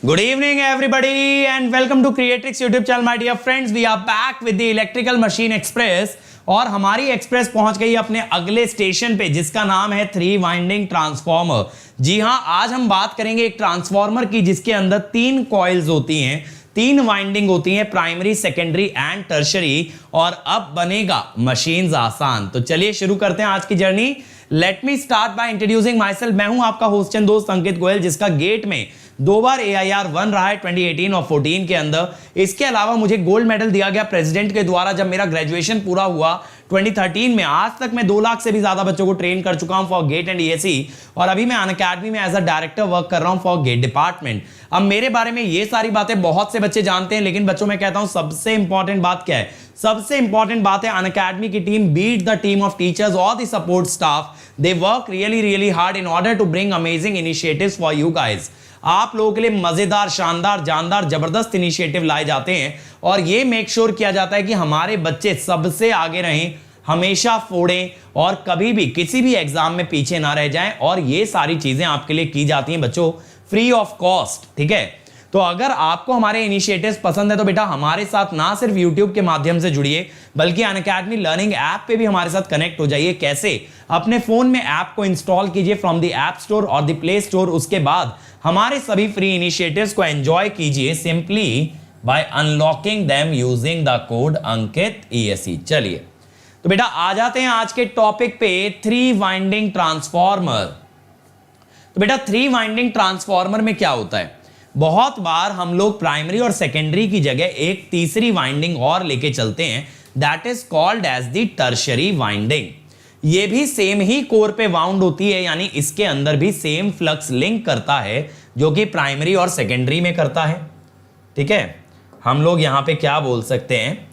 Good evening everybody and welcome to Creatrix YouTube channel my dear friends. We are back with the electrical machine express और हमारी express पहुंच गई अपने अगले station पे जिसका नाम है 3 वाइंडिंग ट्रांसफॉर्मर। जी हां, आज हम बात करेंगे एक ट्रांसफॉर्मर की जिसके अंदर 3 कॉइल्स होती हैं, 3 वाइंडिंग होती हैं, प्राइमरी, सेकेंडरी एंड टर्शरी। और अब बनेगा मशीन्स आसान। तो चलिए शुरू करते हैं आज की journey. Let me start by introducing my self. मैं हूं आपका होस्ट एंड दोस्त अंकित गोयल, जिसका गेट में 2 बार AIR 1 रहा है 2018 और 14 के अंदर। इसके अलावा मुझे गोल्ड मेडल दिया गया प्रेसिडेंट के द्वारा जब मेरा ग्रेजुएशन पूरा हुआ 2013 में। आज तक मैं 2 लाख से भी ज्यादा बच्चों को ट्रेन कर चुका हूं फॉर गेट एंड ESE और अभी मैं अनअकैडमी में एज अ डायरेक्टर वर्क कर रहा हूं फॉर गेट डिपार्टमेंट। अब मेरे बारे में ये सारी बातें बहुत से बच्चे जानते हैं, लेकिन बच्चों मैं कहता हूं सबसे इंपॉर्टेंट बात क्या है? सबसे इंपॉर्टेंट बात है अनअकैडमी की team beat the team of teachers और the support staff. They work really hard in order to bring amazing initiatives for you guys. आप लोगों के लिए मजेदार, शानदार, जानदार, जबरदस्त इनिशिएटिव लाए जाते हैं और ये मेक श्योर किया जाता है कि हमारे बच्चे सबसे आगे रहें, हमेशा फोड़ें और कभी भी किसी भी एग्जाम में पीछे ना रह जाएं। और ये सारी चीजें आपके लिए की जाती हैं बच्चों फ्री ऑफ कॉस्ट, ठीक है? तो अगर आपको हमारे इनिशिएटिव्स पसंद है तो बेटा हमारे साथ ना सिर्फ YouTube के माध्यम से जुड़िए बल्कि अनअकैडमी लर्निंग ऐप पे भी हमारे साथ कनेक्ट हो जाइए। कैसे? अपने फोन में ऐप को इंस्टॉल कीजिए फ्रॉम द ऐप स्टोर और द प्ले स्टोर। उसके बाद हमारे सभी फ्री इनिशिएटिव्स को एंजॉय कीजिए simply by unlocking them using the code Ankit ESE। चलिए तो बेटा आ जाते हैं आज के टॉपिक पे, 3 वाइंडिंग ट्रांसफॉर्मर। तो बेटा 3 वाइंडिंग ट्रांसफॉर्मर में क्या होता है? बहुत बार हम लोग प्राइमरी और सेकेंडरी की जगह एक तीसरी वाइंडिंग और लेके चलते हैं, that is called as the tertiary winding. ये भी सेम ही कोर पे वाउंड होती है, यानी इसके अंदर भी सेम फ्लक्स लिंक करता है जो कि प्राइमरी और सेकेंडरी में करता है, ठीक है? हम लोग यहां पे क्या बोल सकते हैं?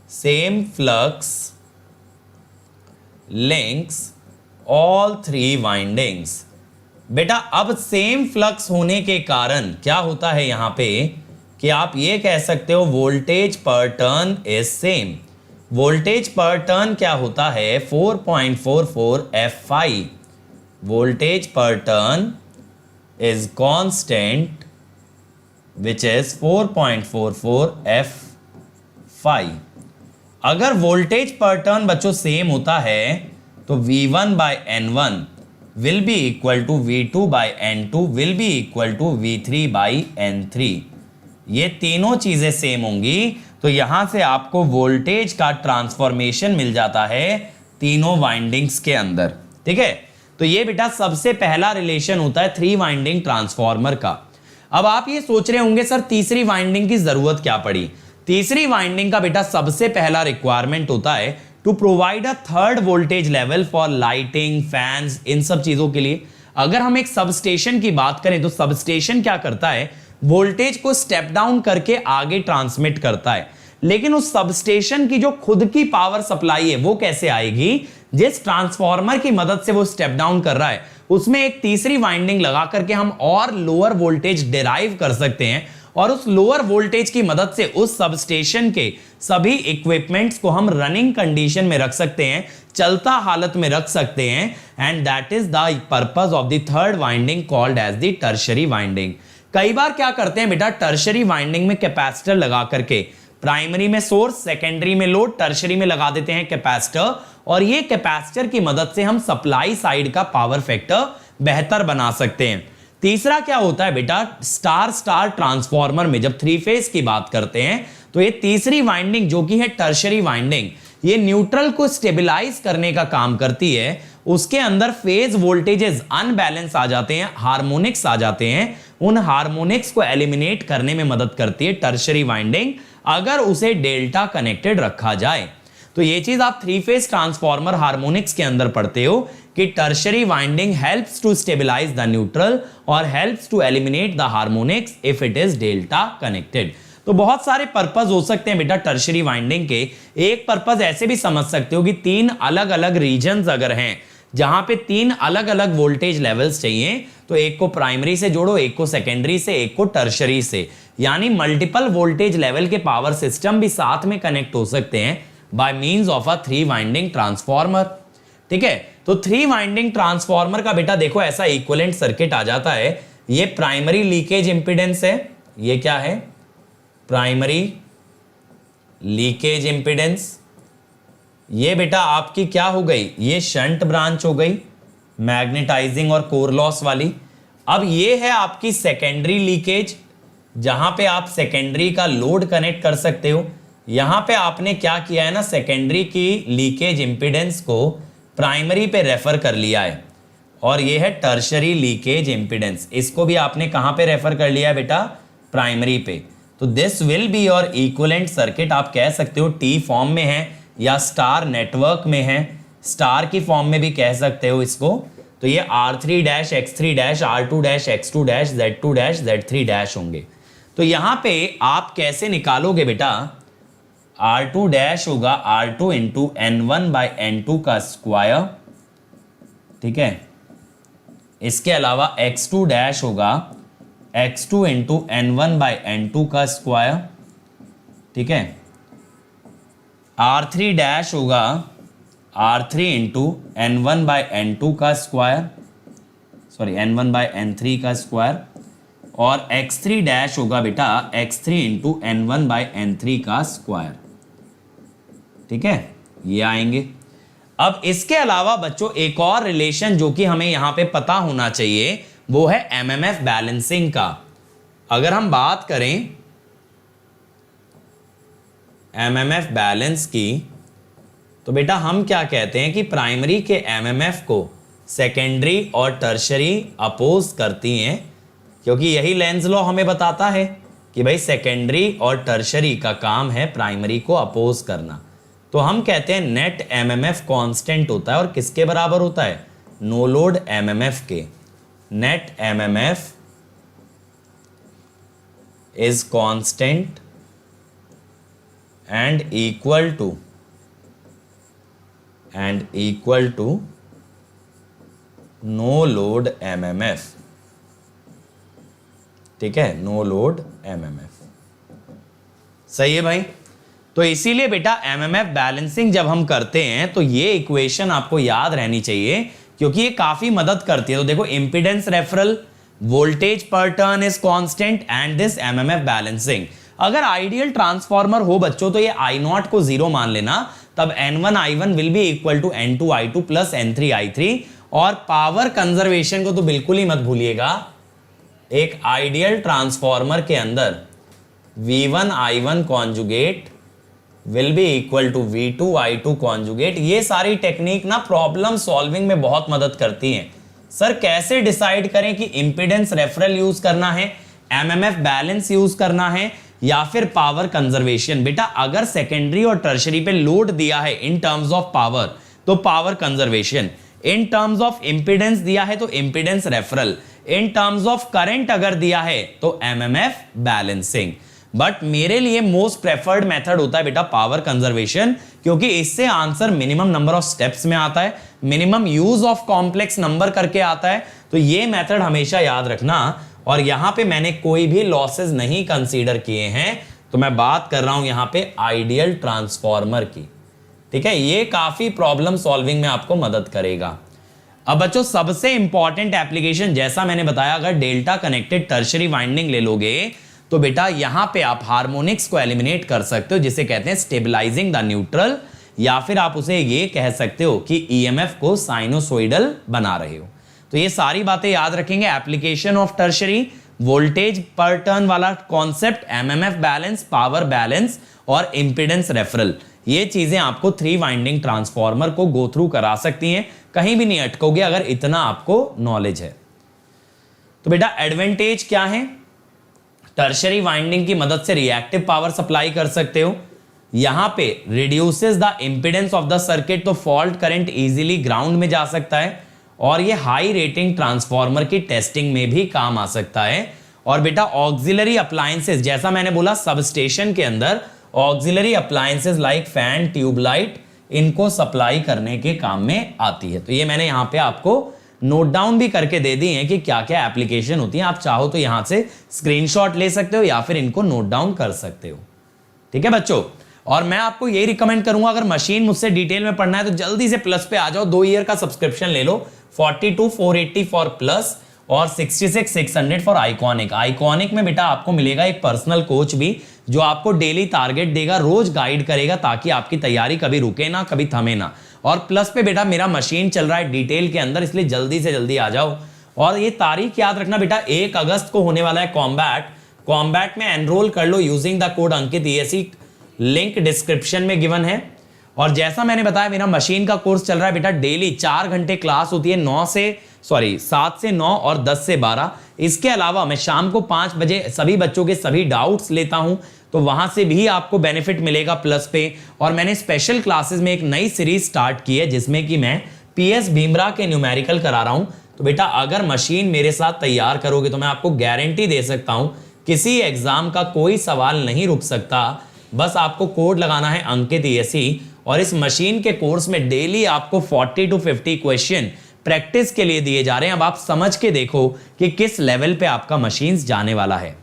Same flux links all 3 windings. बेटा अब सेम फ्लक्स होने के कारण क्या होता है यहां पे कि आप ये कह सकते हो वोल्टेज पर टर्न इज सेम। वोल्टेज पर टर्न क्या होता है? 4.44 F5। वोल्टेज पर turn is constant which is 4.44 F5। अगर वोल्टेज पर टर्न बच्चों सेम होता है तो V1 by N1 will be equal to V2 by N2 will be equal to V3 by N3। ये तीनों चीजें सेम होंगी तो यहां से आपको वोल्टेज का ट्रांसफॉर्मेशन मिल जाता है तीनों वाइंडिंग्स के अंदर, ठीक है? तो ये बेटा सबसे पहला रिलेशन होता है 3 वाइंडिंग ट्रांसफॉर्मर का। अब आप ये सोच रहे होंगे सर तीसरी वाइंडिंग की जरूरत क्या पड़ी? तीसरी वाइंडिंग का बेटा सबसे पहला रिक्वायरमेंट होता है to provide a third voltage level for lighting, fans, इन सब चीजों के लिए। अगर हम एक सबस्टेशन की बात करें तो सबस्टेशन क्या करता है? वोल्टेज को स्टेप डाउन करके आगे ट्रांसमिट करता है, लेकिन उस सबस्टेशन की जो खुद की पावर सप्लाई है वो कैसे आएगी? जिस ट्रांसफॉर्मर की मदद से वो स्टेप डाउन कर रहा है उसमें एक तीसरी वाइंडिंग लगा करके हम और लोअर वोल्टेज डिराइव कर सकते हैं और उस लोअर वोल्टेज की मदद से उस सबस्टेशन के सभी इक्विपमेंट्स को हम रनिंग कंडीशन में रख सकते हैं, चलता हालत में रख सकते हैं। And that is the purpose of the third winding called as the tertiary winding. कई बार क्या करते हैं बेटा टर्शरी वाइंडिंग में कैपेसिटर लगा करके प्राइमरी में सोर्स, सेकेंडरी में लोड, टर्शरी में लगा देते हैं कैपेसिटर और ये कैपेसिटर की मदद से हम सप्लाई साइड का पावर फैक्टर बेहतर बना सकते हैं। तीसरा क्या होता है बेटा? स्टार स्टार ट्रांसफॉर्मर में जब 3 फेज की बात करते हैं तो ये तीसरी वाइंडिंग जो कि है टर्शरी वाइंडिंग, ये न्यूट्रल को स्टेबलाइज करने का काम करती है। उसके अंदर फेज वोल्टेजेस अनबैलेंस आ जाते हैं, हार्मोनिक्स आ जाते हैं, उन हार्मोनिक्स को एलिमिनेट करने में मदद करती है टर्शरी वाइंडिंग अगर उसे डेल्टा कनेक्टेड रखा जाए। तो ये चीज आप 3 फेज ट्रांसफॉर्मर हार्मोनिक्स के अंदर पढ़ते हो कि tertiary winding helps to stabilise the neutral और helps to eliminate the harmonics if it is delta connected. तो बहुत सारे पर्पस हो सकते हैं बेटा टर्शरी वाइंडिंग के। एक पर्पस ऐसे भी समझ सकते हो कि 3 अलग अलग रीजन्स अगर हैं जहां पे 3 अलग अलग वोल्टेज लेवल्स चाहिए तो एक को प्राइमरी से जोड़ो, एक को सेकेंडरी से, एक को टर्शरी से, यानी मल्टीपल वोल्टेज लेवल के पावर सिस्टम भी साथ में कनेक्ट हो सकते हैं by means of a 3 winding transformer, ठीक है? तो 3 वाइंडिंग ट्रांसफॉर्मर का बेटा देखो ऐसा इक्विवेलेंट सर्किट आ जाता है। ये प्राइमरी लीकेज इंपीडेंस है ये क्या है? Primary leakage impedance. ये बेटा आपकी क्या हो गई? ये शंट ब्रांच हो गई, मैग्नेटाइजिंग और कोर लॉस वाली। अब ये है आपकी सेकेंडरी लीकेज, जहां पे आप सेकेंडरी का लोड कनेक्ट कर सकते हो। यहां पे आपने क्या किया है ना, सेकेंडरी की लीकेज इंपीडेंस को प्राइमरी पे रेफर कर लिया है। और ये है टर्शरी लीकेज इंपीडेंस, इसको भी आपने कहां पे रेफर कर लिया है बेटा? प्राइमरी पे। तो this will be your equivalent circuit. आप कह सकते हो टी फॉर्म में है या स्टार नेटवर्क में है, स्टार की फॉर्म में भी कह सकते हो इसको। तो ये R3 X3 R2 X2 Z2 Z3 होंगे। तो यहां पे आप कैसे निकालोगे बेटा? R2 होगा R2 इंटू N1/N2 का स्क्वायर, ठीक है। इसके अलावा X2 होगा X2 इंटू N1/N2 का स्क्वायर, ठीक है। R3 होगा R3 इंटू N1/N2 का स्क्वायर, सॉरी N1/N3 का स्क्वायर। और X3 होगा बेटा X3 इंटू N1/N3 का स्क्वायर, ठीक है। ये आएंगे। अब इसके अलावा बच्चों एक और रिलेशन जो कि हमें यहां पे पता होना चाहिए, वो है एमएमएफ बैलेंसिंग का। अगर हम बात करें एमएमएफ बैलेंस की, तो बेटा हम क्या कहते हैं कि प्राइमरी के एमएमएफ को सेकेंडरी और टर्शरी अपोज करती हैं, क्योंकि यही लेंज लॉ हमें बताता है कि भाई सेकेंडरी और टर्शरी का काम है प्राइमरी को अपोज करना। तो हम कहते हैं नेट एमएमएफ कांस्टेंट होता है, और किसके बराबर होता है? नो लोड एमएमएफ के। Net MMF is constant and equal to no load MMF, ठीक है। नो लोड एमएमएफ, सही है भाई। तो इसीलिए बेटा एमएमएफ बैलेंसिंग जब हम करते हैं तो ये इक्वेशन आपको याद रहनी चाहिए, क्योंकि ये काफी मदद करती है। तो देखो इंपीडेंस रेफरल, वोल्टेज पर turn is constant and this MMF balancing. अगर आइडियल ट्रांसफार्मर हो बच्चों तो ये I0 को 0 मान लेना, तब N1 I1 will be equal to N2 I2 plus N3 I3। और पावर कंजर्वेशन को तो बिल्कुल ही मत भूलिएगा। एक आइडियल ट्रांसफार्मर के अंदर V1 I1 conjugate will be equal to V2 I2 conjugate. ये सारी टेक्निक ना प्रॉब्लम सॉल्विंग में बहुत मदद करती हैं। सर कैसे डिसाइड करें कि इंपीडेंस रेफरल यूज करना है, एमएमएफ बैलेंस यूज करना है या फिर पावर कंजर्वेशन? बेटा अगर सेकेंडरी और टर्शरी पे लोड दिया है इन टर्म्स ऑफ पावर तो power conservation, in terms of impedance दिया है तो impedance referral, in terms of current अगर दिया है तो एमएमएफ बैलेंसिंग। बट मेरे लिए मोस्ट प्रेफर्ड मेथड होता है बेटा पावर कंजर्वेशन, क्योंकि इससे answer minimum number of steps में आता है, minimum use of complex number करके आता है। तो ये मेथड हमेशा याद रखना। और यहां पे मैंने कोई भी लॉसेस नहीं कंसीडर किए हैं, तो मैं बात कर रहा हूं यहां पे आइडियल ट्रांसफार्मर की, ठीक है। ये काफी प्रॉब्लम सॉल्विंग में आपको मदद करेगा। अब बच्चों सबसे इंपॉर्टेंट एप्लीकेशन, जैसा मैंने बताया, अगर डेल्टा कनेक्टेड टर्शरी वाइंडिंग ले लोगे तो बेटा यहां पे आप हार्मोनिक्स को एलिमिनेट कर सकते हो, जिसे कहते हैं स्टेबलाइजिंग द न्यूट्रल, या फिर आप उसे ये कह सकते हो कि ईएमएफ को साइनोसोइडल बना रहे हो। तो ये सारी बातें याद रखेंगे। एप्लीकेशन ऑफ टर्शरी, वोल्टेज पर टर्न वाला concept, MMF balance, power balance और इंपीडेंस रेफरल, ये चीजें आपको 3 वाइंडिंग ट्रांसफार्मर को गो थ्रू करा सकती हैं। कहीं भी नहीं अटकोगे अगर इतना आपको नॉलेज है। तो बेटा एडवांटेज क्या है? टर्शरी वाइंडिंग की मदद से रिएक्टिव पावर सप्लाई कर सकते हो। यहां पे reduces the impedance of the circuit, तो फॉल्ट करंट इजीली ग्राउंड में जा सकता है। और ये हाई रेटिंग ट्रांसफार्मर की टेस्टिंग में भी काम आ सकता है। और बेटा ऑक्सिलरी अप्लायंसेस, जैसा मैंने बोला सबस्टेशन के अंदर auxiliary appliances like fan, tubelight, इनको सप्लाई करने के काम में आती है। तो ये मैंने यहां पे आपको नोट डाउन भी करके दे दी है कि क्या क्या एप्लीकेशन होती है। आप चाहो तो यहां से स्क्रीनशॉट ले सकते हो या फिर इनको नोट डाउन कर सकते हो, ठीक है बच्चों। और मैं आपको यही रिकमेंड करूंगा, अगर मशीन मुझसे डिटेल में पढ़ना है तो जल्दी से प्लस पे आ जाओ, 2 ईयर का सब्सक्रिप्शन ले लो, 42,480 फॉर प्लस। और 66,600 फॉर आइकॉनिक। आइकॉनिक में बेटा आपको मिलेगा एक पर्सनल कोच भी जो आपको डेली टारगेट देगा, रोज गाइड करेगा ताकि आपकी तैयारी कभी रुके ना, कभी थमे ना। और प्लस पे बेटा मेरा मशीन चल रहा है डिटेल के अंदर, इसलिए जल्दी से जल्दी आ जाओ। और ये तारीख याद रखना बेटा, 1 अगस्त को होने वाला है कॉम्बैट में एनरोल कर लो using the code Ankit ESE, link description में गिवन है। और जैसा मैंने बताया मेरा मशीन का कोर्स चल रहा है बेटा, डेली 4 घंटे क्लास होती है, 7 से 9 और 10 से 12। इसके अलावा मैं शाम को 5 बजे सभी बच्चों के सभी डाउट्स लेता हूं, तो वहां से भी आपको बेनिफिट मिलेगा प्लस पे। और मैंने स्पेशल क्लासेस में एक नई सीरीज स्टार्ट की है जिसमें कि मैं PS भीमरा के न्यूमेरिकल करा रहा हूं। तो बेटा अगर मशीन मेरे साथ तैयार करोगे तो मैं आपको गारंटी दे सकता हूं किसी एग्जाम का कोई सवाल नहीं रुक सकता। बस आपको कोड लगाना है अंकित ESE, और इस मशीन के कोर्स में डेली आपको 40 to 50 क्वेश्चन प्रैक्टिस के लिए दिए जा रहे हैं। अब आप समझ के देखो कि किस लेवल पे आपका मशीन्स जाने वाला है।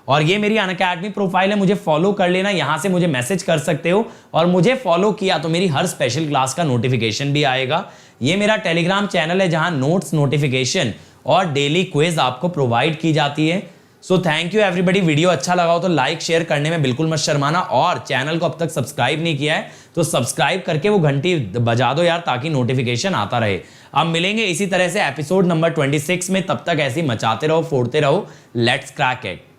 और ये मेरी अनअकैडमी प्रोफाइल है, मुझे फॉलो कर लेना, यहां से मुझे मैसेज कर सकते हो। और मुझे फॉलो किया तो मेरी हर स्पेशल क्लास का नोटिफिकेशन भी आएगा। ये मेरा टेलीग्राम चैनल है जहां नोट्स, नोटिफिकेशन और डेली क्विज आपको प्रोवाइड की जाती है। So thank you everybody. Video अच्छा लगा हो तो लाइक शेयर करने में बिल्कुल मत शर्माना, और चैनल को अब तक सब्सक्राइब नहीं किया है तो सब्सक्राइब करके वो घंटी बजा दो यार, ताकि नोटिफिकेशन आता रहे। अब मिलेंगे इसी तरह से एपिसोड नंबर 26 में, तब तक ऐसे ही मचाते रहो, फोड़ते रहो। Let's crack it.